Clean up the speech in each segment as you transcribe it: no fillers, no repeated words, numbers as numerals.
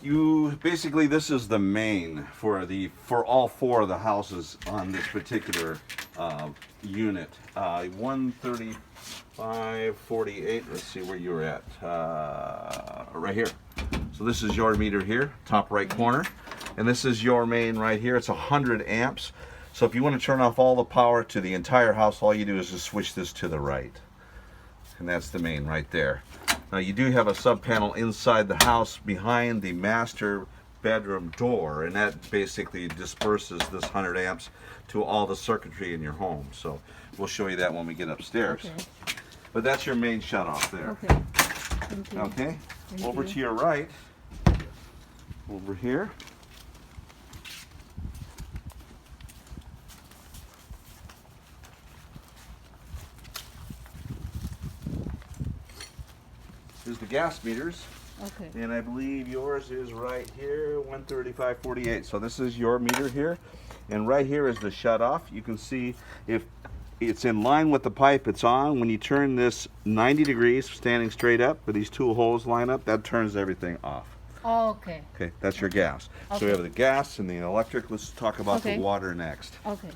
You basically, this is the main for all four of the houses on this particular unit. 13548. Let's see where you're at. Right here. So this is your meter here, top right corner, and this is your main right here. It's 100 amps. So if you want to turn off all the power to the entire house, all you do is just switch this to the right, and that's the main right there. Now you do have a sub panel inside the house behind the master bedroom door, and that basically disperses this 100 amps to all the circuitry in your home. So we'll show you that when we get upstairs. Okay. But that's your main shutoff there. Okay. Thank you. Okay. Thank Over you. to your right. Over here. Is the gas meters. Okay. And I believe yours is right here, 13548. So this is your meter here. And right here is the shut off. You can see if it's in line with the pipe it's on. When you turn this 90 degrees, standing straight up, where these two holes line up, that turns everything off. Oh, okay. Okay, that's your gas. So we Okay. have the gas and the electric. Let's talk about Okay. the water next. Okay.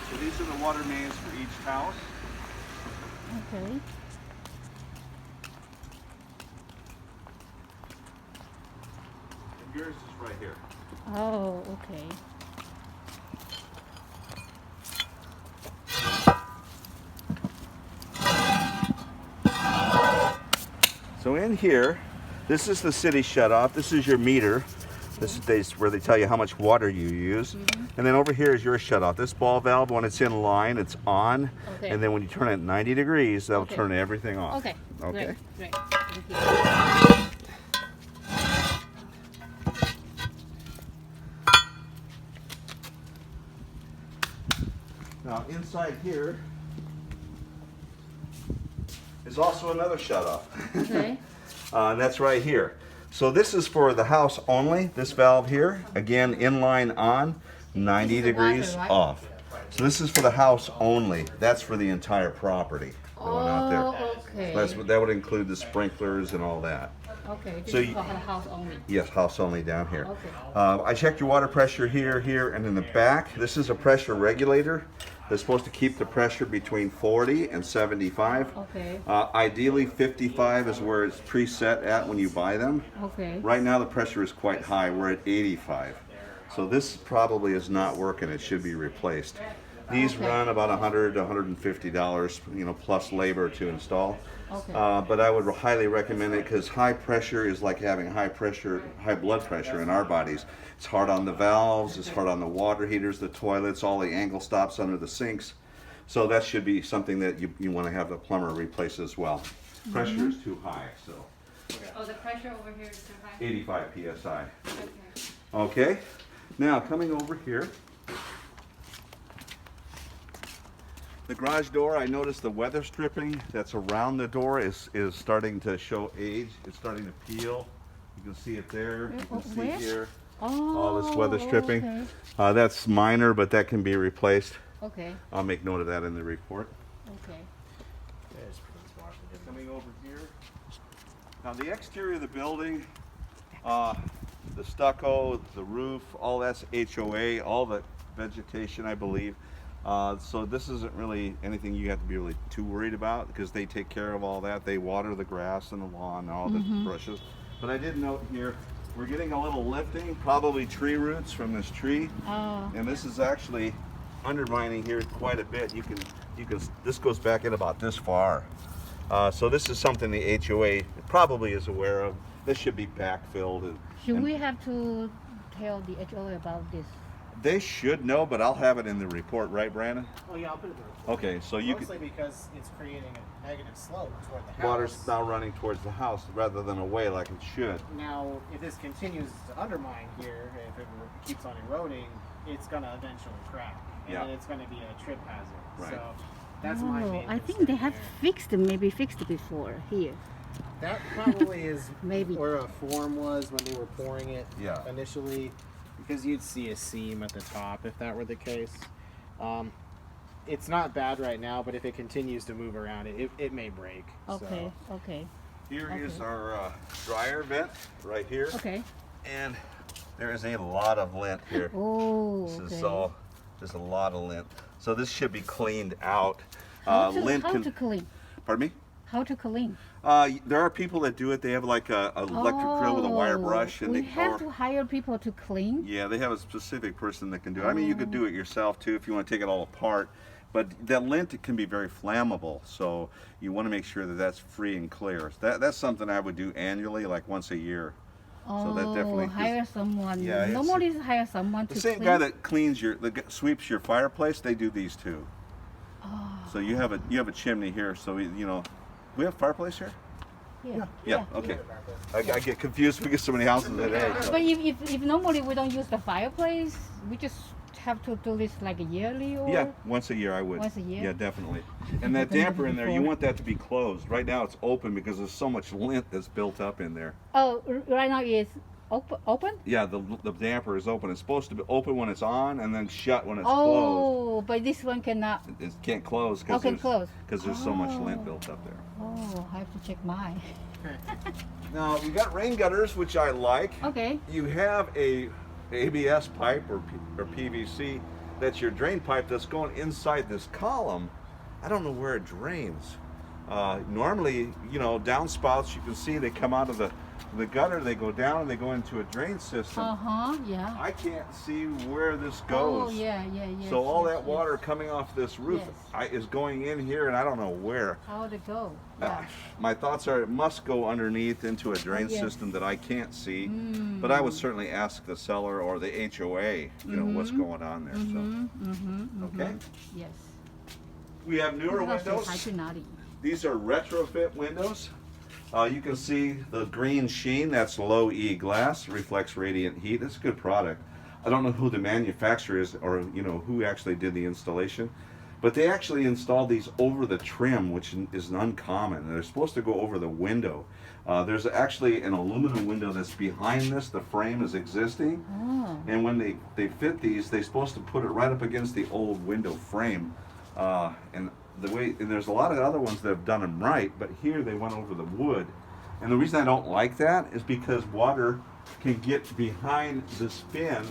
So these are the water mains for each house. Okay. And yours is right here. Oh, okay. So in here, this is the city shut off. This is your meter. This is where they tell you how much water you use. And then over here is your shut off. This ball valve, when it's in line, it's on. Okay. And then when you turn it 90 degrees, that'll Okay. turn everything off. Okay. Okay. Great. Thank you. Now inside here is also another shut off. Okay. And that's right here. So this is for the house only, this valve here. Again, inline on, 90 This is the water, degrees right? off. So this is for the house only. That's for the entire property going out there. Oh, okay. So that would include the sprinklers and all that. Okay. This So is you- for the house only. Yes, house only down here. Okay. I checked your water pressure here, here, and in the back. This is a pressure regulator. That's supposed to keep the pressure between 40 and 75. Okay. Ideally, 55 is where it's preset at when you buy them. Okay. Right now, the pressure is quite high. We're at 85. So this probably is not working. It should be replaced. These Okay. run about $100 to $150, plus labor to install. Okay. But I would highly recommend it because high pressure is like having high blood pressure in our bodies. It's hard on the valves, it's hard on the water heaters, the toilets, all the angle stops under the sinks. So that should be something that you want to have the plumber replace as well. Pressure is too high, so Oh, the pressure over here is too high. 85 psi. Okay. Okay, now coming over here. The garage door, I noticed the weather stripping that's around the door is starting to show age. It's starting to peel. You can see it there. You can see Where? here Oh. all this weather stripping. Okay. That's minor, but that can be replaced. Okay. I'll make note of that in the report. Okay. Coming over here. Now the exterior of the building, the stucco, the roof, all that's HOA, all the vegetation, I believe. So this isn't really anything you have to be really too worried about because they take care of all that. They water the grass and the lawn and all the bushes. But I did note here, we're getting a little lifting, probably tree roots from this tree. Oh. And this is actually undermining here quite a bit. This goes back in about this far. So this is something the HOA probably is aware of. This should be backfilled. Should we have to tell the HOA about this? They should know, but I'll have it in the report, right, Brandon? Oh yeah, I'll put it in the report. Okay, so you Mostly could. because it's creating a negative slope toward the house. Water's now running towards the house rather than away like it should. Now, if this continues to undermine here, if it keeps on eroding, it's gonna eventually crack, and Yeah. then it's gonna be a trip hazard. Right. So That's my Oh, main I think concern they have here. maybe fixed before here. That probably is Maybe. where a form was when they were pouring it Yeah. initially, because you'd see a seam at the top if that were the case. It's not bad right now, but if it continues to move around, it may break. Okay, okay, Here is Okay. our dryer vent right here. okay. And there is a lot of lint here. Oh, This okay. is all, there's a lot of lint. So this should be cleaned out. How Lint to can, clean? pardon me? How to clean? There are people that do it. They have like a electric drill with a wire brush, and we they have to hire people to clean. Yeah, they have a specific person that can do it. I mean, you could do it yourself too if you want to take it all apart. But that lint, it can be very flammable, so you want to make sure that that's free and clear. That's something I would do annually, like once a year. Oh, that definitely- hire someone. Yeah, it's- Normally hire someone The to same clean. guy that cleans sweeps your fireplace, they do these too. Oh, So you have a chimney here, so we have fireplace here. yeah. Yeah. Okay. I get confused. We get so many houses today. So. But if normally we don't use the fireplace, we just have to do this like yearly or. Yeah, once a year I would. Once a year? Yeah, definitely. And that damper in there, you want that to be closed. Right now it's open because there's so much lint that's built up in there. Oh, right now it's open. Yeah, the damper is open. It's supposed to be open when it's on and then shut when it's closed. Oh, but this one cannot. It can't close Oh, can close. because there's so much lint Oh. built up there. Oh, I have to check mine. Now we got rain gutters, which I like. Okay. You have a ABS pipe or PVC that's your drain pipe that's going inside this column. I don't know where it drains. Normally, downspouts, you can see they come out of the gutter, they go down and they go into a drain system. Yeah. I can't see where this goes. Oh, yeah. So all yes, that water coming off this roof is going in here, and I don't know where. How to go? Yeah. My thoughts are it must go underneath into a drain Yes. system that I can't see. But I would certainly ask the seller or the HOA, what's going on there. So, okay. Yes. We have newer This is also windows. Haikunari. These are retrofit windows. You can see the green sheen. That's low E glass, reflects radiant heat. It's a good product. I don't know who the manufacturer is or who actually did the installation. But they actually installed these over the trim, which is uncommon. They're supposed to go over the window. There's actually an aluminum window that's behind this. The frame is existing. Oh. And when they fit these, they're supposed to put it right up against the old window frame. And there's a lot of other ones that have done them right, but here they went over the wood. And the reason I don't like that is because water can get behind this fin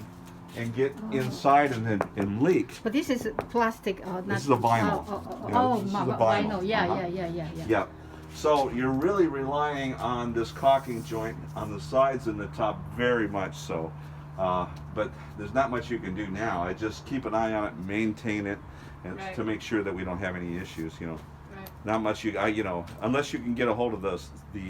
and get inside and leak. But this is plastic, not. This is a vinyl. This is a vinyl. Yeah, Uh-huh. yeah. Yeah. So you're really relying on this caulking joint on the sides and the top very much so. But there's not much you can do now. I just keep an eye on it, maintain it, and Right. to make sure that we don't have any issues. Right. Not much unless you can get a hold of the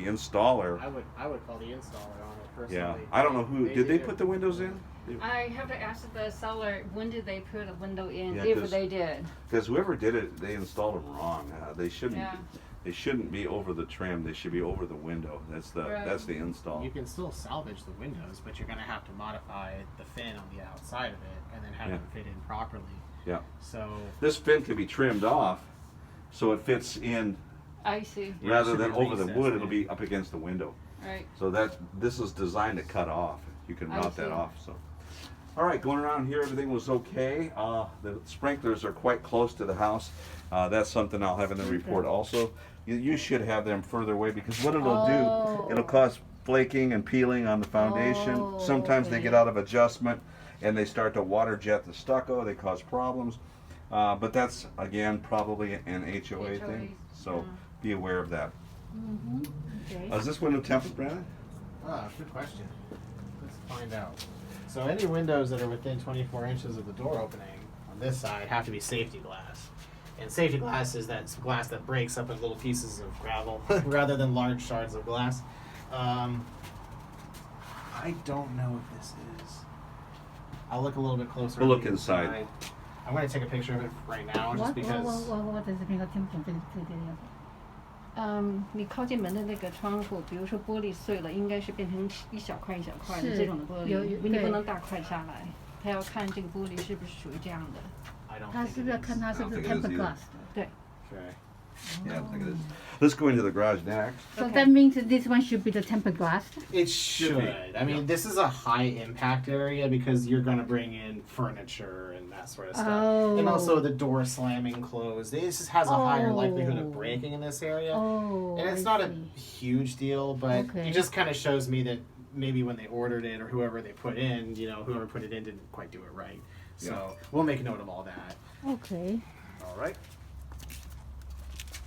installer. I would call the installer on it personally. Yeah. I don't know who did they put the windows in? I have to ask the seller when did they put a window in, Yeah, if 'cause- they did. Because whoever did it, they installed them wrong. They shouldn't. Yeah. They shouldn't be over the trim. They should be over the window. That's the install. You can still salvage the windows, but you're going to have to modify the fin on the outside of it and then have Yeah. them fit in properly. Yeah. So This fin can be trimmed off, so it fits in I see. Yeah, it rather should than be over the recessed wood. in. It'll be up against the window. Right. So this is designed to cut off. You can I route that see. off. So, all right, going around here, everything was okay. The sprinklers are quite close to the house. That's something I'll have in the report also. You should have them further away because what it'll Oh. do, it'll cause flaking and peeling on the foundation. Oh, Sometimes they okay. get out of adjustment and they start to water jet the stucco. They cause problems. But that's again probably an HOA thing. So be aware of that. Okay. Is this window tempered, Brandon? good question. Let's find out. So any windows that are within 24 inches of the door opening on this side have to be safety glass. And safety glass is that glass that breaks up in little pieces of gravel rather than large shards of glass. I don't know if this is. I'll look a little bit closer. We'll on look the inside. I'm going to take a picture of it right now just because. What does it mean? 我听不懂这个。你靠近门的那个窗户，比如说玻璃碎了，应该是变成一小块一小块的是这种的玻璃，有你对不能大块下来。他要看这个玻璃是不是属于这样的。 I don't 他 think 是 it 不是要 is. 看他是不是 I don't think it is tempered either. glass 的？对， Okay. Yeah, look at this. Let's go into the garage next. So Okay. that means that this one should be the tempered glass. It Should be. should. I mean, this is a high impact area because you're going to bring in furniture and that sort of stuff. And also Oh. the door slamming closed. This just has a higher likelihood of Oh. breaking in this area. Oh. And it's I not a see. huge deal, but Okay. it just kind of shows me that maybe when they ordered it or whoever they put in, whoever put it in didn't quite do it right. So we'll make note of all that. Okay. All right.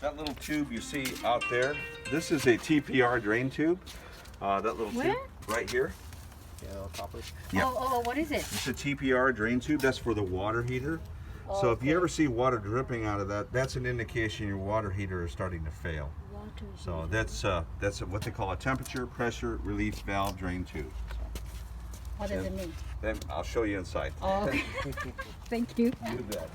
That little tube you see out there, this is a TPR drain tube. That little Where? tube right here. Yeah, little toppers. Yeah. Oh, what is it? It's a TPR drain tube. That's for the water heater. So if you ever see water dripping out of that, that's an indication your water heater is starting to fail. So that's what they call a temperature pressure relief valve drain tube. So What does it mean? then I'll show you inside. Oh, okay. Thank you. You bet.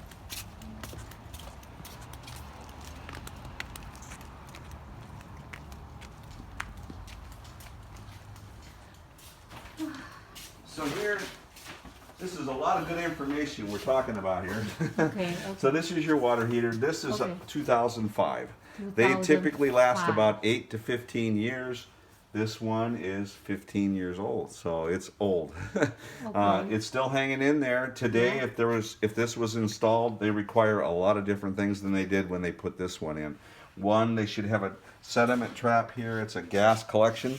So here, this is a lot of good information we're talking about here. Okay. So this is your water heater. This is a Okay. 2005. They typically last 2005. about 8 to 15 years. This one is 15 years old, so it's old. Okay. It's still hanging in there today. Yeah. If this was installed, they require a lot of different things than they did when they put this one in. One, they should have a sediment trap here. It's a gas collection.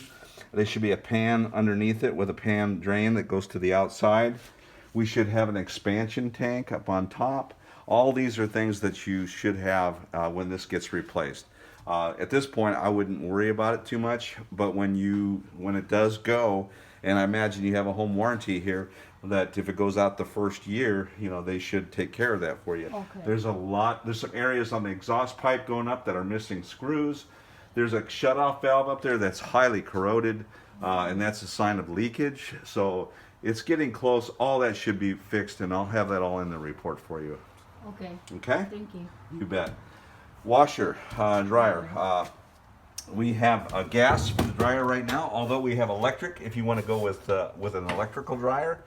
There should be a pan underneath it with a pan drain that goes to the outside. We should have an expansion tank up on top. All these are things that you should have when this gets replaced. At this point, I wouldn't worry about it too much, but when it does go, and I imagine you have a home warranty here, that if it goes out the first year, they should take care of that for you. Okay. There's some areas on the exhaust pipe going up that are missing screws. There's a shutoff valve up there that's highly corroded, and that's a sign of leakage. So it's getting close. All that should be fixed, and I'll have that all in the report for you. Okay. Okay? Thank you. You bet. Washer, dryer. We have a gas dryer right now, although we have electric if you want to go with an electrical dryer.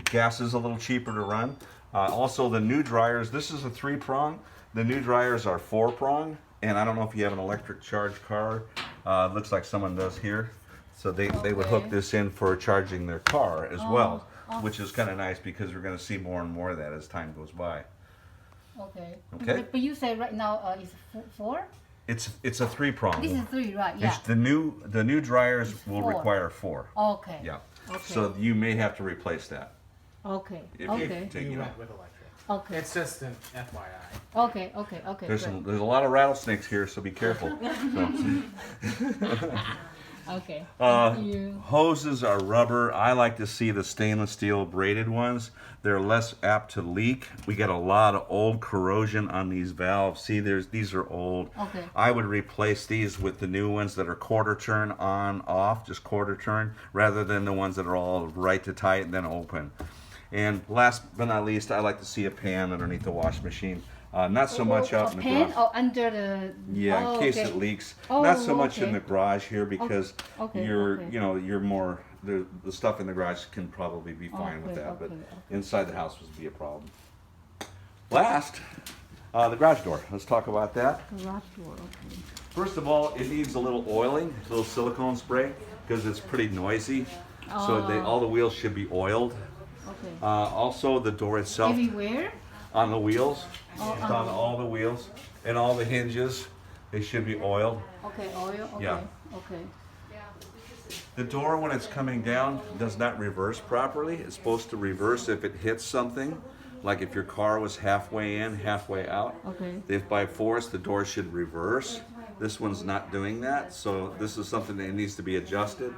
Gas is a little cheaper to run. Also, the new dryers, this is a 3-prong. The new dryers are 4-prong. And I don't know if you have an electric charge car. Looks like someone does here. So they would hook Okay. this in for charging their car as well, oh. which is kind of nice because we're going to see more and more of that as time goes by. Okay. Okay. But you say right now it's 4? It's a 3-prong. This is 3, right? Yeah. The new dryers will 4. require 4. Okay. Yeah. Okay. So you may have to replace that. Okay. If you Okay. take You it went out. with electric. Okay. It's just an FYI. Okay. Okay. Okay. There's good. a lot of rattlesnakes here, so be careful. Okay. Uh, Thank you. Hoses are rubber. I like to see the stainless steel braided ones. They're less apt to leak. We get a lot of old corrosion on these valves. See, these are old. Okay. I would replace these with the new ones that are quarter turn on, off, just quarter turn, rather than the ones that are all right to tight and then open. And last but not least, I like to see a pan underneath the wash machine. Not so much out in the Pan garage. or under the. Yeah, oh, in case okay. it leaks. Oh, Not so much okay. in the garage here because okay, you're, okay. you're more the stuff in the garage can probably be fine with Okay, that, but okay, inside the house would be a problem. Last, the garage door. Let's talk about that. Garage door. Okay. First of all, it needs a little oiling, a little silicone spray because it's pretty noisy. So all the wheels should be oiled. Okay. Also, the door itself Everywhere. on the wheels, on all the wheels and all the hinges, they should be oiled. Okay. Oil. Okay. Yeah. Okay. The door, when it's coming down, does not reverse properly. It's supposed to reverse if it hits something, like if your car was halfway in, halfway out. Okay. If by force, the door should reverse. This one's not doing that, so this is something that needs to be adjusted,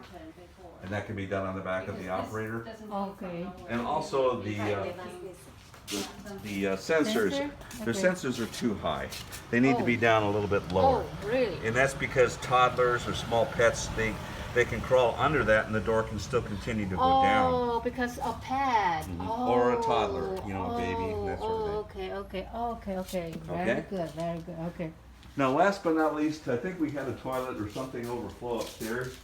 and that can be done on the back of the operator. Okay. And also the sensors. Sensor? Their Okay. sensors are too high. They need to be Oh. down a little bit lower. Oh, really? And that's because toddlers or small pets, they can crawl under that and the door can still continue to go down. Oh, because a pad. Oh. Or a toddler, a baby, that sort of thing. Okay, okay, okay. Very Okay. good, very good. Okay. Now, last but not least, I think we had a toilet or something overflow upstairs.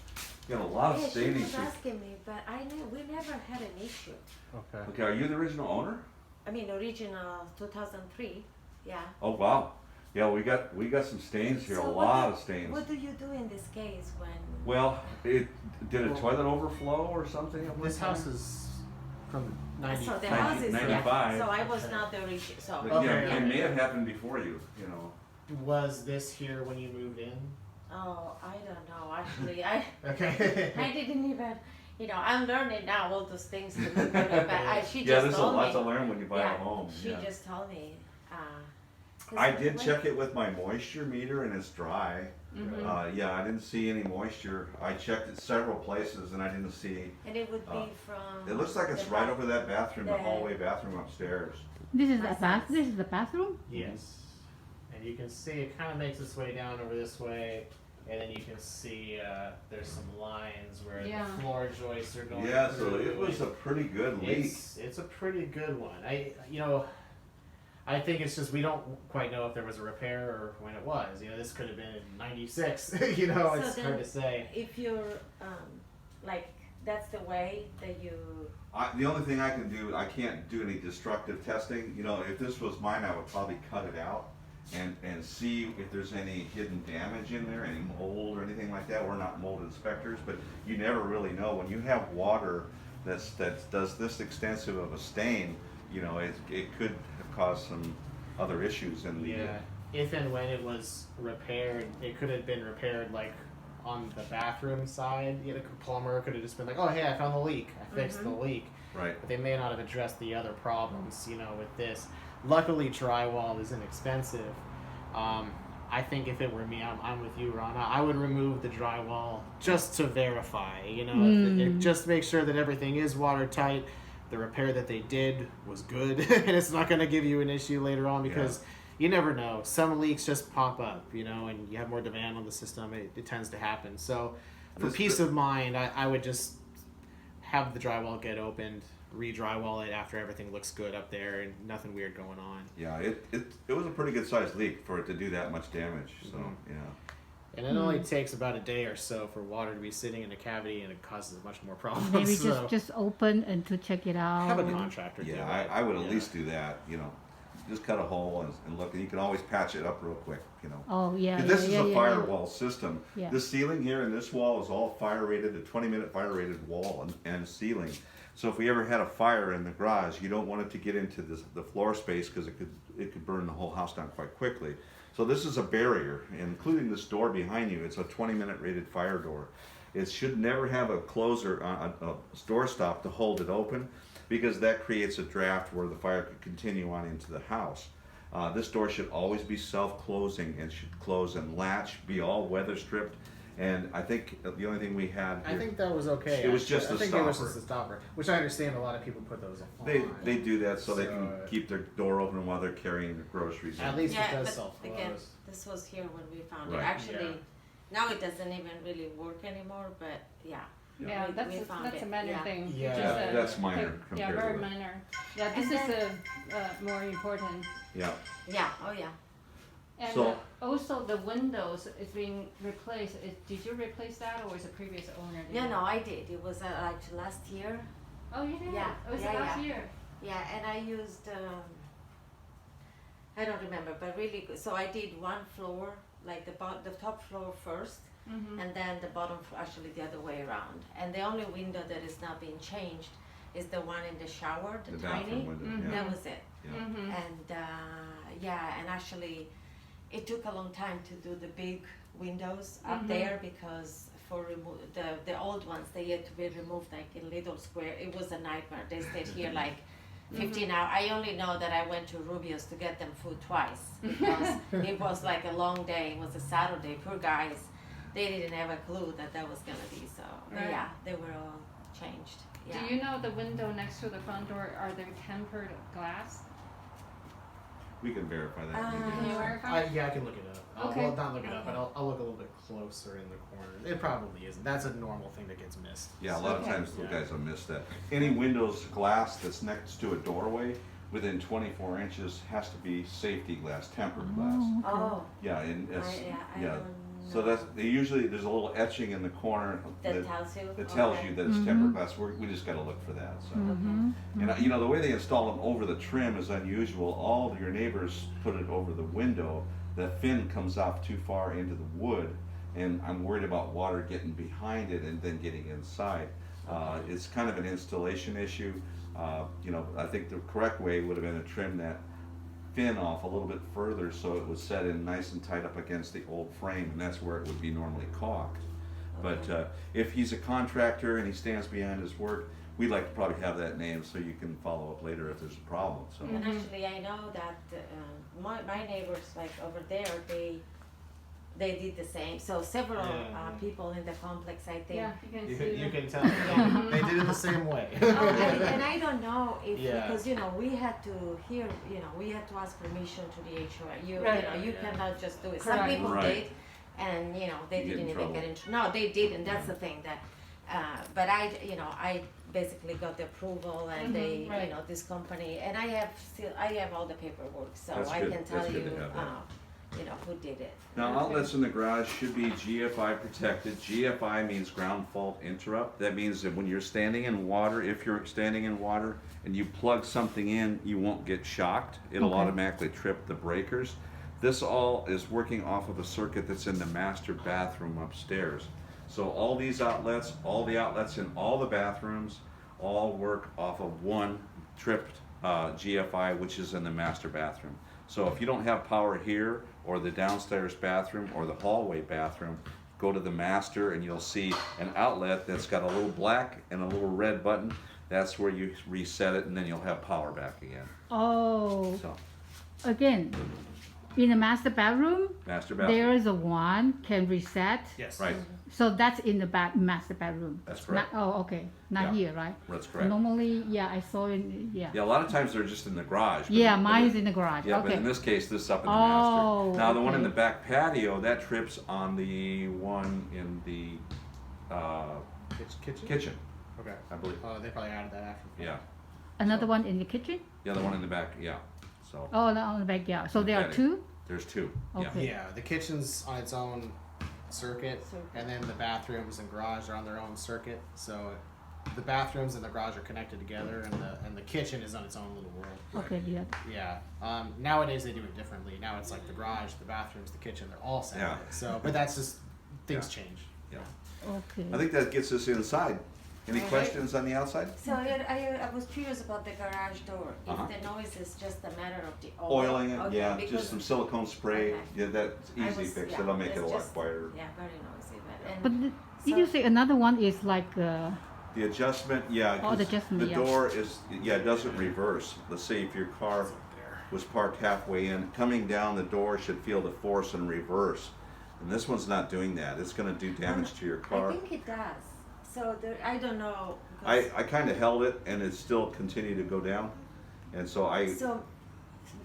Got a lot of Yeah, she staining. was asking me, but we never had an issue. Okay. Okay, are you the original owner? I mean, original 2003. Yeah. Oh, wow. Yeah, we got some stains here, So a what lot do- of stains. What do you do in this case when? Well, did a toilet overflow or something? at one This house time? is from 90. So the 90 house is 95. So I was not the origin. So But Okay, yeah, okay. it may have happened before you. You know. Was this here when you moved in? oh, I don't know. Actually, I Okay. didn't even. I'm learning now all those things to look better. But she Yeah, just there's a told lot me. to learn when you buy yeah, a home. She Yeah. just told me. 'Cause I did when- check it with my moisture meter and it's dry. Mm-hmm. Yeah, I didn't see any moisture. I checked it several places and I didn't see. And it would be Uh, from. It looks like it's the right back- over that bathroom, the the- hallway bathroom upstairs. This is My the bath. son's- This is the bathroom. Yes. And you can see it kind of makes its way down over this way, and then you can see there's some lines where Yeah. the floor joists are going. Yeah, so through. it was a pretty good leak. It's a pretty good one. I think it's just we don't quite know if there was a repair or when it was. This could have been in '96. So it's then- hard to say. If you're like that's the way that you. The only thing I can do, I can't do any destructive testing. If this was mine, I would probably cut it out and see if there's any hidden damage in there, any mold or anything like that. We're not mold inspectors, but you never really know. When you have water that does this extensive of a stain, it could have caused some other issues in the. Yeah. If and when it was repaired, it could have been repaired like on the bathroom side. The plumber could have just been like, "Oh, hey, I found the leak. I fixed the leak." Right. But they may not have addressed the other problems, with this. Luckily, drywall is inexpensive. I think if it were me, I'm with you, Rana. I would remove the drywall just to verify, just make sure that everything is watertight. The repair that they did was good, and it's not going to give you an issue later on because you never know. Some leaks just pop up, and you have more demand on the system. It tends to happen. So, for peace of mind, I would just have the drywall get opened, re-drywall it after everything looks good up there and nothing weird going on. Yeah, it was a pretty good sized leak for it to do that much damage. So yeah. And it only takes about a day or so for water to be sitting in a cavity, and it causes much more problems. Maybe so just open and to check it out. have a contractor do Yeah, it. I would at least do that. Just cut a hole and look, and you can always patch it up real quick. Oh yeah. This yeah, is yeah, a yeah, firewall system. Yeah. This ceiling here and this wall is all fire rated, a 20-minute fire rated wall and ceiling. So if we ever had a fire in the garage, you don't want it to get into the floor space because it could burn the whole house down quite quickly. So this is a barrier, including this door behind you. It's a 20-minute rated fire door. It should never have a closer, a door stop to hold it open, because that creates a draft where the fire could continue on into the house. This door should always be self-closing and should close and latch, be all weather stripped. And I think the only thing we had I here, think that was okay. It was actually. just I a think it was stopper. just a stopper, which I understand a lot of people put those on. they do that so they can So- keep their door open while they're carrying their groceries in. At least it Yeah, does but self-close. again, this was here when we found Right. it. Actually, Yeah. now it doesn't even really work anymore. But yeah. Yeah, We that's found a it, minor yeah. thing. Yeah. Just, Yeah, that's minor yeah, compared very to the- minor. Yeah, this And is more important. Yeah. Yeah. Oh yeah. And So- also the windows is being replaced. Did you replace that or was the previous owner? did No, it? no, I did. It was like last year. Oh, you did? Yeah, Oh, was yeah, it last yeah. year? Yeah, and I used. I don't remember, but really good. So I did one floor, like the top floor first, Mm-hmm. and then the bottom floor, actually the other way around. And the only window that is not being changed is the one in the shower, the, The tiny. bathroom window. Mhm. Yeah. That was it. Yeah. Mm-hmm. And yeah, and actually, it took a long time to do the big windows up Mhm. there because for the old ones they had to be removed like in little square. It was a nightmare. They stayed here like 15 hours. I only know that I went to Rubio's to get them food twice because it was like a long day. It was a Saturday. Poor guys, they didn't have a clue that was gonna be so. But Right. yeah, they were all changed. Yeah. Do you know the window next to the front door, are they tempered glass? We can verify that. Uh, Can you verify? Yeah, I can look it up. Okay. Well, not look it up, but Okay. I'll look a little bit closer in the corner. It probably isn't. That's a normal thing that gets missed. Yeah, a lot of Okay. times the Yeah. guys will miss that. Any windows glass that's next to a doorway within 24 inches has to be safety glass, tempered glass. Oh, Yeah, and I yeah. don't So know. that's there's a little etching in the corner that tells you. that tells Okay. you that it's tempered glass. We just got to look for that. So. And the way they install them over the trim is unusual. All of your neighbors put it over the window, the fin comes off too far into the wood, and I'm worried about water getting behind it and then getting inside. It's kind of an installation issue. You know, I think the correct way would have been to trim that fin off a little bit further so it was set in nice and tight up against the old frame, and that's where it would be normally caulked. But if he's a contractor and he stands behind his work, we'd like to probably have that name so you can follow up later if there's a problem. So And actually, I know that my neighbors, like over there, they did the same. So several people in the complex, I think. Yeah, you can You see can, you them. can tell. Yeah, they did it the same way. And I don't know if Yeah. because we had to we had to ask permission to the HOA. Right. You Yeah. cannot just do it. Correct. Some people Right. did, and they You get didn't in even trouble. get into. No, they didn't. That's the thing that. But I basically got the approval, and they right. this company, and I have all the paperwork, so That's I good. can That's tell good you to have that. who did it. now outlets in the garage should be GFI protected. GFI means ground fault interrupt. That means that when you're standing in water, if you're standing in water and you plug something in, you won't get shocked. It'll Okay. automatically trip the breakers. This all is working off of a circuit that's in the master bathroom upstairs. So all these outlets, all the outlets in all the bathrooms, all work off of one tripped GFI, which is in the master bathroom. So if you don't have power here, or the downstairs bathroom, or the hallway bathroom, go to the master and you'll see an outlet that's got a little black and a little red button. That's where you reset it, and then you'll have power back again. Oh, So, again, in the master bedroom, master bathroom. there is a one can reset. Yes. Right, So that's in the master bedroom. that's correct. Oh, okay. Not Yeah. here, right? That's correct. Normally, yeah, I saw in, yeah. Yeah, a lot of times they're just in the garage. but Yeah, but mine's in the garage. Yeah, but Okay. in this case, this is up in the Oh, master. Now, the one in okay. the back patio, that trips on the one in the Kitchen. kitchen, Okay. I believe. Oh, they probably added that after. Yeah, Another one in the kitchen? the other one in the back, yeah. So, Oh, no, on the back, yeah. So there are Patio. two? there's two, yeah. Okay. Yeah, the kitchen's on its own circuit, Circuit. and then the bathrooms and garage are on their own circuit. So the bathrooms and the garage are connected together, and the kitchen is on its own little world. Okay, yeah. Yeah. Nowadays they do it differently. Now it's like the garage, the bathrooms, the kitchen, they're all separate. Yeah. So, but that's just things change. Yeah. Okay. I think that gets us inside. Any Okay. questions on the outside? So I was curious about the garage door. If Uh-huh. the noise is just a matter of the oil. Oiling it, Okay, yeah, because just some silicone spray. Okay. Yeah, that's I easy was- fix. yeah, It'll make it a it's lot just- quieter. Yeah, very noisy. But, But and did you so- say another one is like, The adjustment, yeah, Oh, the 'cause adjustment, the yeah. door is, yeah, it doesn't reverse. Let's say if your car was parked halfway in, coming down the door should feel the force and reverse. And this one's not doing that. It's gonna do damage to your I car. think it does. So I don't know. I kinda held it and it still continued to go down. And so So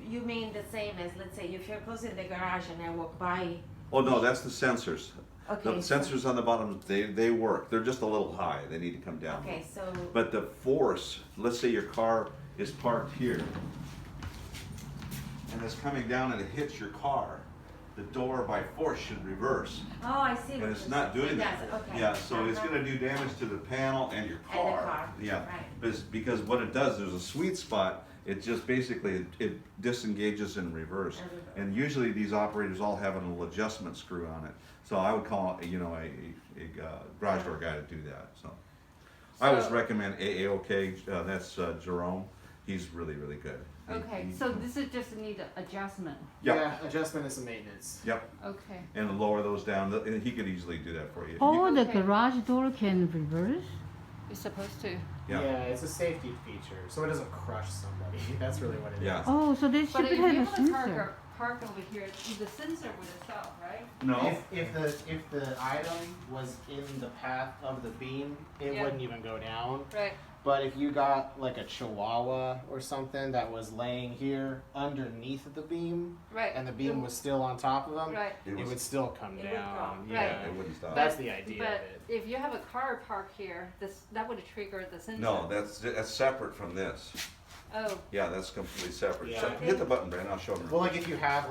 you mean the same as, let's say, if you're closing the garage and I walk by. oh no, that's the sensors. The Okay. so- sensors on the bottom, they work. They're just a little high. They need to come down. Okay, so. But the force, let's say your car is parked here, and it's coming down and it hits your car, the door by force should reverse. Oh, I see. And what it's you're not saying. doing It that. does, okay. Yeah, so it's Uh-huh. gonna do damage to the panel and your And the car. car, Yeah, right. because what it does, there's a sweet spot, it just basically, it disengages in reverse. And reverse. And usually these operators all have a little adjustment screw on it. So I would call, a garage door guy to do that, so. I always So- recommend AAOK, that's Jerome, he's really, really good. Okay, so this is just need adjustment. Yep, Yeah, adjustment is some maintenance. yep, Okay. and lower those down, and he could easily do that for you. oh, the Okay. garage door can reverse? It's supposed to. Yeah. It's a safety feature, so it doesn't crush somebody. That's really what it is. Yeah. Oh, so they But should if have you a want to sensor. park over here, the sensor would itself, right? No, If the item was in the path of the beam, it Yeah. wouldn't even go down. Right. But if you got like a Chihuahua or something that was laying here underneath the beam, Right. and the beam was still on top of them, Right. it would still come It would down. go. Yeah, Right. it wouldn't stop. that's the idea But of it. if you have a car parked here, that would trigger the sensor. No, that's separate from this. Oh, Yeah, that's completely separate. Yeah. So hit the button, Brandon, I'll show them. Well, like if you have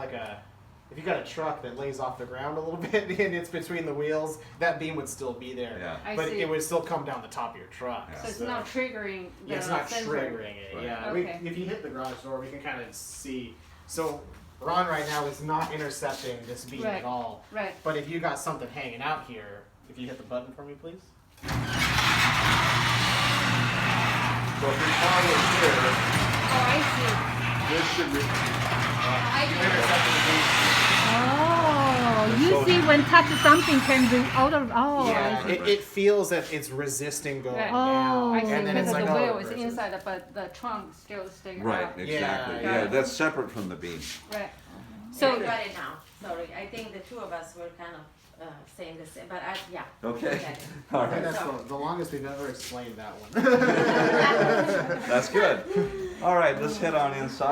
if you got a truck that lays off the ground a little bit and it's between the wheels, that beam would still be there. Yeah. I But see. it would still come down the top of your truck. Yeah. so it's not triggering the Yeah, it's not sensor. triggering it. Right. Yeah. Okay. If you hit the garage door, we can kind of see. So Ron right now is not intercepting this beam Right. at all. Right. But if you got something hanging out here, if you hit the button for me, please. So if your power is here, Oh, I see. this should be. You intercepted the beam. Oh, So- you see when touch something can be out of. Oh, Yeah, I see. it feels that it's resisting going Right. down. Oh. I see, And then because it's like, the oh, wheel is versus- inside, but the trunk still staying Right, out. exactly. Yeah, Yeah, yeah. that's separate from the beam. Right. So I So, got it now. Sorry, I think the two of us were kind of saying the same, but yeah. Okay. I got it. All I think right. that's the longest we've ever explained that one. That's good. All right, let's head on inside.